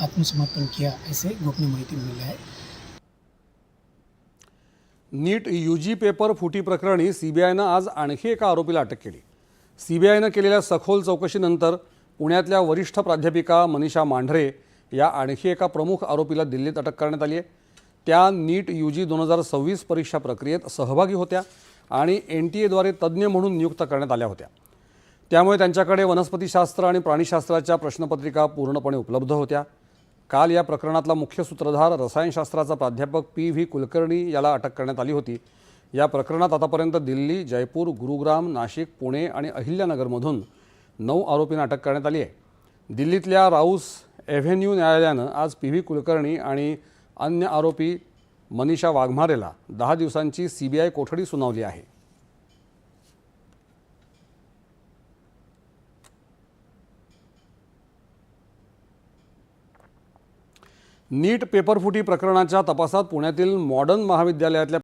आत्मसमर्पण किया, ऐसे गोपनीय माहिती मिली है। नीट यूजी पेपर फुटी प्रकरणी सीबीआयनं आज आणखी एका आरोपीला अटक केली। सीबीआयनं केलेल्या सखोल चौकशीनंतर पुण्यातल्या वरिष्ठ प्राध्यापिका मनीषा मांढरे या आणखी एका प्रमुख आरोपीला दिल्लीत अटक करण्यात आली आहे। त्या नीट यूजी 2026 परीक्षा प्रक्रियेत सहभागी होत्या आणि NTA द्वारे तज्ज्ञ म्हणून नियुक्त करण्यात आल्या होत्या। त्यामुळे त्यांच्याकडे वनस्पतीशास्त्र आणि प्राणीशास्त्राच्या प्रश्नपत्रिका पूर्णपणे उपलब्ध होत्या। काल या प्रकरणातला मुख्य सूत्रधार रसायनशास्त्राचा प्राध्यापक PV कुलकर्णी याला अटक करण्यात आली होती। या प्रकरणात आतापर्यंत दिल्ली, जयपूर, गुरुग्राम, नाशिक, पुणे आणि अहिल्यानगरमधून 9 आरोपींना अटक करण्यात आली आहे। दिल्लीतल्या राऊस एव्हेन्यू न्यायालयानं आज PV कुलकर्णी आणि अन्य आरोपी मनीषा वाघमारेला 10 दिवसांची CBI कोठडी सुनावली आहे। नीट पेपर फुटी प्रकरणाच्या तपासात पुण्यातील मॉडर्न महाविद्यालयातल्या